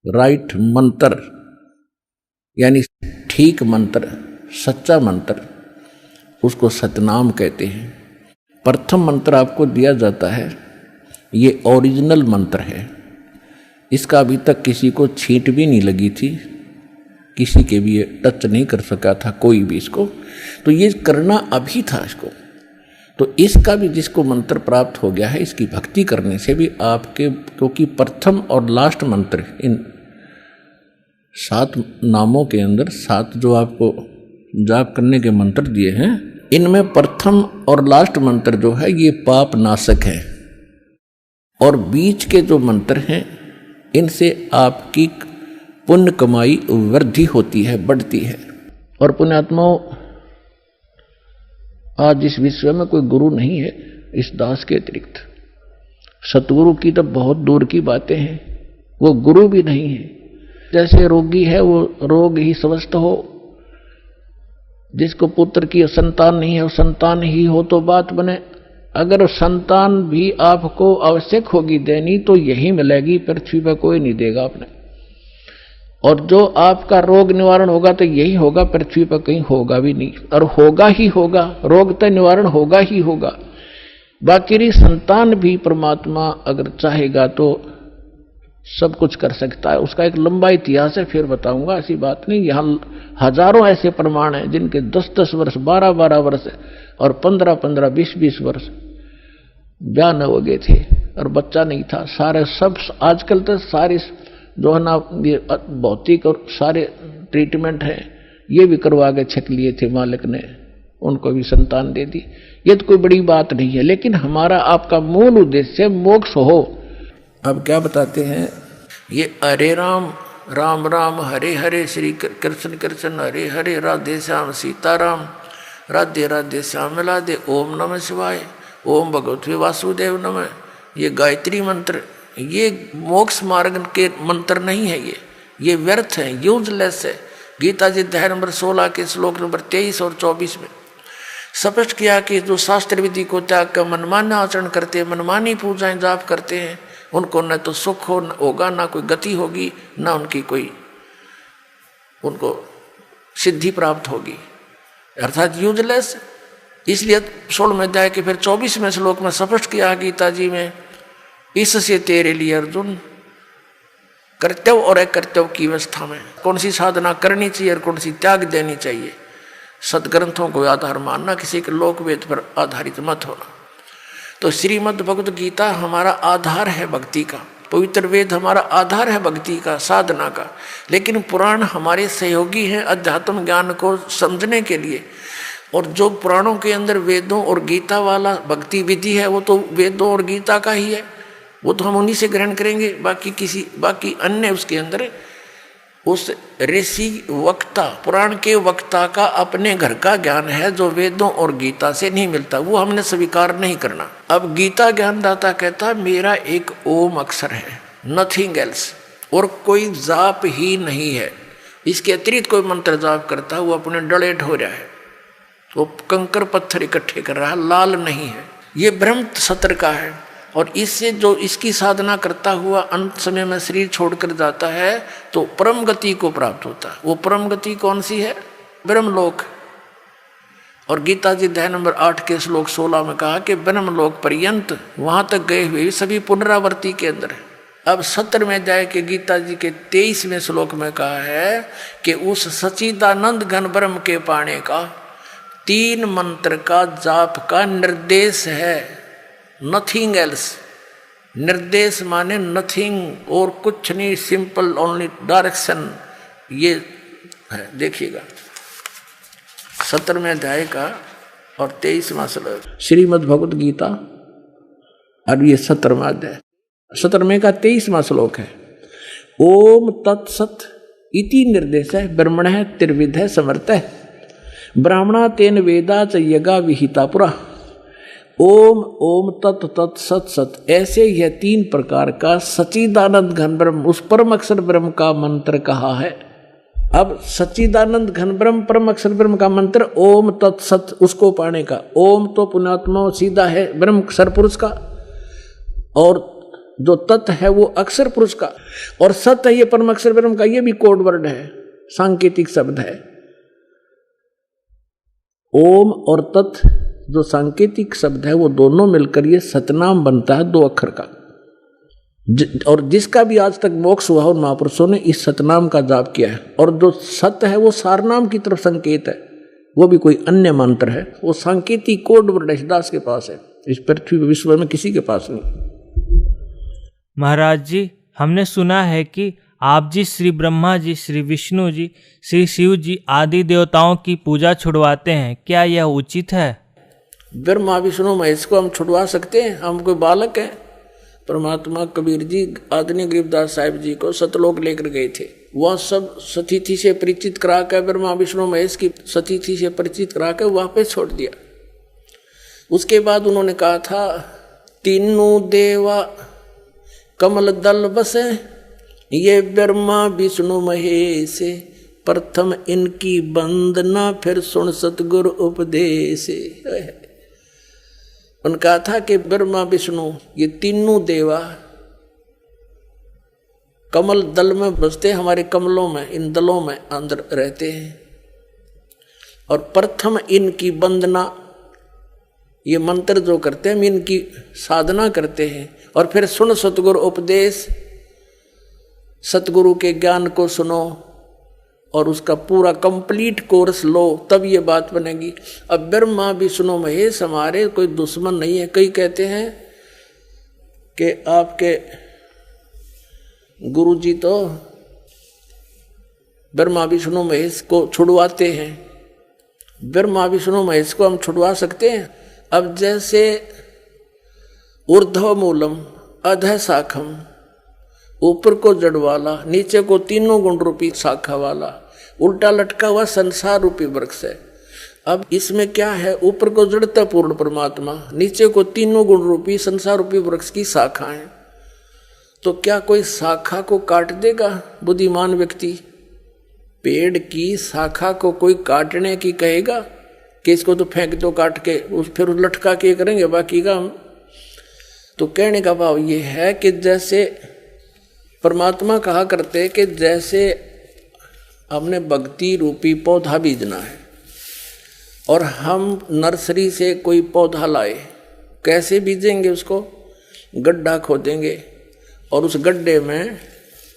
Right मंत्र यानी ठीक मंत्र, सच्चा मंत्र, उसको सतनाम कहते हैं। प्रथम मंत्र आपको दिया जाता है, ये ओरिजिनल मंत्र है, इसका अभी तक किसी को छींट भी नहीं लगी थी, किसी के भी ये टच नहीं कर सका था कोई भी इसको, तो ये करना अभी था इसको। तो इसका भी जिसको मंत्र प्राप्त हो गया है, इसकी भक्ति करने से भी आपके, क्योंकि प्रथम और लास्ट मंत्र, इन 7 नामों के अंदर 7 जो आपको जाप करने के मंत्र दिए हैं, इनमें प्रथम और लास्ट मंत्र जो है ये पाप नाशक है, और बीच के जो मंत्र हैं इनसे आपकी पुण्य कमाई वृद्धि होती है, बढ़ती है। और पुण्यात्माओं, आज इस विश्व में कोई गुरु नहीं है इस दास के अतिरिक्त। सतगुरु की तो बहुत दूर की बातें हैं, वो गुरु भी नहीं है। जैसे रोगी है वो रोग ही स्वस्थ हो, जिसको पुत्र की संतान नहीं है वो संतान ही हो तो बात बने। अगर संतान भी आपको आवश्यक होगी देनी तो यही मिलेगी, पृथ्वी पर कोई नहीं देगा आपने। और जो आपका रोग निवारण होगा तो यही होगा, पृथ्वी पर कहीं होगा भी नहीं, और होगा ही होगा, रोग तो निवारण होगा ही होगा। बाकी संतान भी परमात्मा अगर चाहेगा तो सब कुछ कर सकता है। उसका एक लंबा इतिहास है, फिर बताऊंगा, ऐसी बात नहीं। यहाँ हजारों ऐसे प्रमाण हैं जिनके 10-10 वर्ष, 12-12 वर्ष और 15-15, 20-20 वर्ष ब्याह न हो गए थे और बच्चा नहीं था। सारे सब आजकल तो सारे जो है ना ये भौतिक और सारे ट्रीटमेंट हैं, ये भी करवा के छक लिए थे मालिक ने, उनको भी संतान दे दी। ये तो कोई बड़ी बात नहीं है, लेकिन हमारा आपका मूल उद्देश्य मोक्ष हो। अब क्या बताते हैं, ये हरे राम राम राम हरे हरे, श्री कृष्ण कृष्ण हरे हरे, राधे श्याम सीताराम, राधे राधे श्याम राधे, ओम नमः शिवाय, ओम भगवते वासुदेव नमः। ये गायत्री मंत्र, ये मोक्ष मार्ग के मंत्र नहीं है, ये व्यर्थ है, यूजलेस है। गीता जी अध्याय नंबर 16 के श्लोक नंबर 23 और 24 में स्पष्ट किया कि जो शास्त्र विधि को त्याग कर मनमाना आचरण करते हैं, मनमानी पूजाएं जाप करते हैं, उनको न तो सुख होगा, ना कोई गति होगी, ना उनकी कोई उनको सिद्धि प्राप्त होगी, अर्थात यूजलेस। इसलिए 16वें अध्याय के फिर 24वें श्लोक में स्पष्ट किया गीता जी में, इससे तेरे लिए अर्जुन कर्तव्य और अकर्तव्य की अवस्था में कौन सी साधना करनी चाहिए और कौन सी त्याग देनी चाहिए। सदग्रंथों को आधार मानना, किसी के लोक वेद पर आधारित मत होना। तो श्रीमद् भगवत गीता हमारा आधार है भक्ति का, पवित्र वेद हमारा आधार है भक्ति का, साधना का। लेकिन पुराण हमारे सहयोगी हैं अध्यात्म ज्ञान को समझने के लिए। और जो पुराणों के अंदर वेदों और गीता वाला भक्ति विधि है, वो तो वेदों और गीता का ही है, वो तो हम उन्हीं से ग्रहण करेंगे। बाकी अन्य उसके अंदर उस ऋषि वक्ता, पुराण के वक्ता का अपने घर का ज्ञान है जो वेदों और गीता से नहीं मिलता, वो हमने स्वीकार नहीं करना। अब गीता ज्ञानदाता कहता मेरा एक ओम अक्षर है, नथिंग एल्स, और कोई जाप ही नहीं है। इसके अतिरिक्त कोई मंत्र जाप करता है वो अपने डले ढो रहा है, वो कंकर पत्थर इकट्ठे कर रहा है, लाल नहीं है। ये ब्रह्म सत्र का है। और इससे जो इसकी साधना करता हुआ अंत समय में शरीर छोड़कर जाता है तो परम गति को प्राप्त होता है। वो परम गति कौन सी है? ब्रह्मलोक। और गीता जी अध्याय नंबर 8 के श्लोक 16 में कहा कि ब्रह्मलोक पर्यंत, वहां तक गए हुए सभी पुनरावृत्ति के अंदर है। अब 17 में अध्याय के गीता जी के 23वें श्लोक में कहा है कि उस सच्चिदानंद घन ब्रह्म के पाने का 3 मंत्र का जाप का निर्देश है, नथिंग एल्स। निर्देश माने नथिंग, और कुछ नहीं, सिंपल ओनली डायरेक्शन। ये है, देखिएगा 17वें अध्याय का और 23वां श्लोक श्रीमद् भगवत गीता, और ये 17वां अध्याय, 17वें का 23वां श्लोक है। ओम तत्सत इति निर्देश है, ब्रह्मण त्रिविध समर्थ है, ब्राह्मणा तेन वेदा च यज्ञा विहिता पुरा। ओम ओम तत् तत् सत सत, ऐसे यह 3 प्रकार का सच्चिदानंद घन ब्रह्म, उस परम अक्षर ब्रह्म का मंत्र कहा है। अब सच्चिदानंद घन ब्रह्म परम अक्षर ब्रह्म का मंत्र ओम तत् सत, उसको पाने का। ओम तो पुण्यात्मा सीधा है ब्रह्म सरपुरुष का, और जो तत् है वो अक्षर पुरुष का, और सत है ये परम अक्षर ब्रह्म का, ये भी कोड वर्ड है, सांकेतिक शब्द है। ओम और तत् जो सांकेतिक शब्द है वो दोनों मिलकर ये सतनाम बनता है, 2 अक्षर का। और जिसका भी आज तक मोक्ष हुआ उन महापुरुषों ने इस सतनाम का जाप किया है। और जो सत है वो सारनाम की तरफ संकेत है, वो भी कोई अन्य मंत्र है, वो सांकेतिक कोड वर्ड दास के पास है, इस पृथ्वी विश्व में किसी के पास नहीं। महाराज जी, हमने सुना है कि आप जी श्री ब्रह्मा जी, श्री विष्णु जी, श्री शिव जी आदि देवताओं की पूजा छुड़वाते हैं, क्या यह उचित है? ब्रह्मा विष्णु महेश को हम छुड़वा सकते हैं? हम कोई बालक हैं? परमात्मा कबीर जी आदरणीय गरीबदास साहिब जी को सतलोक लेकर गए थे, वह सब सतीथि से परिचित करा कर, ब्रह्मा विष्णु महेश की सतीथि से परिचित करा कर वापस छोड़ दिया। उसके बाद उन्होंने कहा था, तीनों देवा कमल दल बसे, ये ब्रह्मा विष्णु महेश, प्रथम इनकी वंदना फिर सुन सतगुरु उपदेश। उनका था कि ब्रह्मा विष्णु ये तीनों देवा कमल दल में बसते, हमारे कमलों में, इन दलों में अंदर रहते हैं, और प्रथम इनकी वंदना, ये मंत्र जो करते हैं हम इनकी साधना करते हैं, और फिर सुन सतगुरु उपदेश, सतगुरु के ज्ञान को सुनो और उसका पूरा कंप्लीट कोर्स लो, तब ये बात बनेगी। अब ब्रह्मा विष्णु महेश हमारे कोई दुश्मन नहीं है। कई कहते हैं कि आपके गुरु जी तो ब्रह्मा विष्णु महेश को छुड़वाते हैं। ब्रह्मा विष्णु महेश को हम छुड़वा सकते हैं? अब जैसे ऊर्ध्व मूलम अधः शाखम, ऊपर को जड़ वाला, नीचे को तीनों गुण रूपी शाखा वाला, उल्टा लटका हुआ संसार रूपी वृक्ष है। अब इसमें क्या है? ऊपर को जड़ता पूर्ण परमात्मा, नीचे को तीनों गुण रूपी संसार रूपी वृक्ष की शाखा है। तो क्या कोई शाखा को काट देगा बुद्धिमान व्यक्ति? पेड़ की शाखा को कोई काटने की कहेगा कि इसको तो फेंक दो काट के, फिर लटका के करेंगे बाकी का हम? तो कहने का भाव ये है कि जैसे परमात्मा कहा करते कि जैसे हमने भक्ति रूपी पौधा बीजना है और हम नर्सरी से कोई पौधा लाए, कैसे बीजेंगे? उसको गड्ढा खोदेंगे और उस गड्ढे में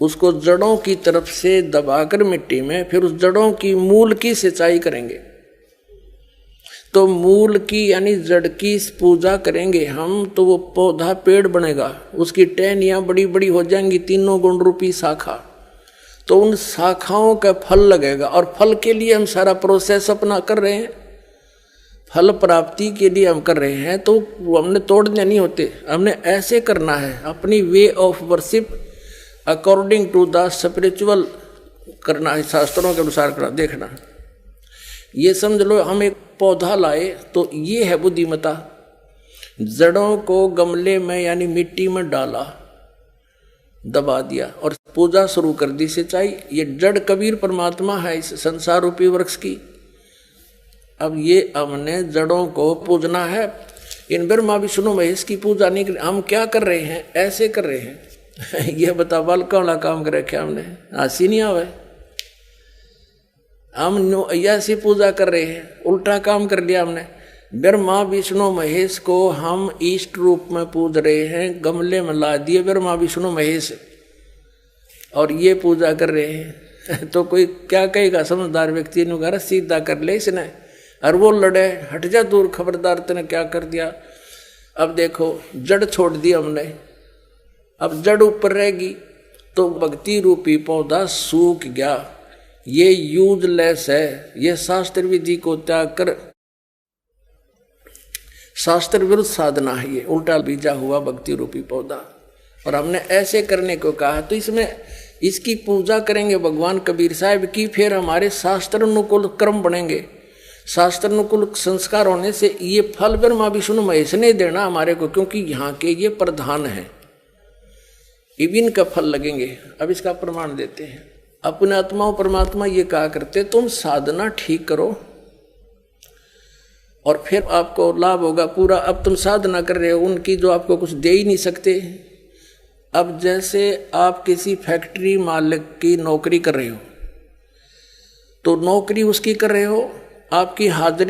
उसको जड़ों की तरफ से दबाकर मिट्टी में, फिर उस जड़ों की मूल की सिंचाई करेंगे। तो मूल की यानी जड़ की पूजा करेंगे हम, तो वो पौधा पेड़ बनेगा, उसकी टहनियाँ बड़ी बड़ी हो जाएंगी, तीनों गुण रूपी शाखा। तो उन शाखाओं का फल लगेगा, और फल के लिए हम सारा प्रोसेस अपना कर रहे हैं, फल प्राप्ति के लिए हम कर रहे हैं। तो वो हमने तोड़ने नहीं होते, हमने ऐसे करना है, अपनी way of worship according to the spiritual करना है, शास्त्रों के अनुसार करना। देखना, ये समझ लो हम एक पौधा लाए तो ये है बुद्धिमता। जड़ों को गमले में यानी मिट्टी में डाला, दबा दिया और पूजा शुरू कर दी, सिंचाई। ये जड़ कबीर परमात्मा है इस संसार रूपी वृक्ष की। अब ये हमने जड़ों को पूजना है, इन ब्रह्मा विष्णु महेश की पूजा नहीं कर। हम क्या कर रहे हैं? ऐसे कर रहे हैं। यह बता बालका वाला काम कर रखे हमने, हंसी नहीं आवे। हम ऐसी पूजा कर रहे हैं, उल्टा काम कर लिया हमने। ब्रह्मा विष्णु महेश को हम इष्ट रूप में पूज रहे हैं, गमले में ला दिए ब्रह्मा विष्णु महेश और ये पूजा कर रहे हैं। तो कोई क्या कहेगा? समझदार व्यक्ति ने कहा सीधा कर ले इसने, और वो लड़े, हट जा दूर, खबरदार तूने क्या कर दिया। अब देखो जड़ छोड़ दी हमने, अब जड़ ऊपर रहेगी तो भक्ति रूपी पौधा सूख गया। ये यूजलेस है, ये शास्त्र विधि को त्याग कर शास्त्र विरुद्ध साधना है, ये उल्टा बीजा हुआ भक्ति रूपी पौधा। और हमने ऐसे करने को कहा, तो इसमें इसकी पूजा करेंगे भगवान कबीर साहब की, फिर हमारे शास्त्र अनुकूल कर्म बनेंगे। शास्त्र अनुकूल संस्कार होने से ये फल ब्रह्मा विष्णु महेश ने देना हमारे को, क्योंकि यहाँ के ये प्रधान है, इबिन का फल लगेंगे। अब इसका प्रमाण देते हैं। अपने आत्मा परमात्मा ये कहा करते, तुम साधना ठीक करो और फिर आपको लाभ होगा पूरा। अब तुम साधना कर रहे हो उनकी जो आपको कुछ दे ही नहीं सकते, अब जैसे आप किसी फैक्ट्री मालिक की नौकरी कर रहे हो, तो नौकरी उसकी कर रहे हो, आपकी हाजिरी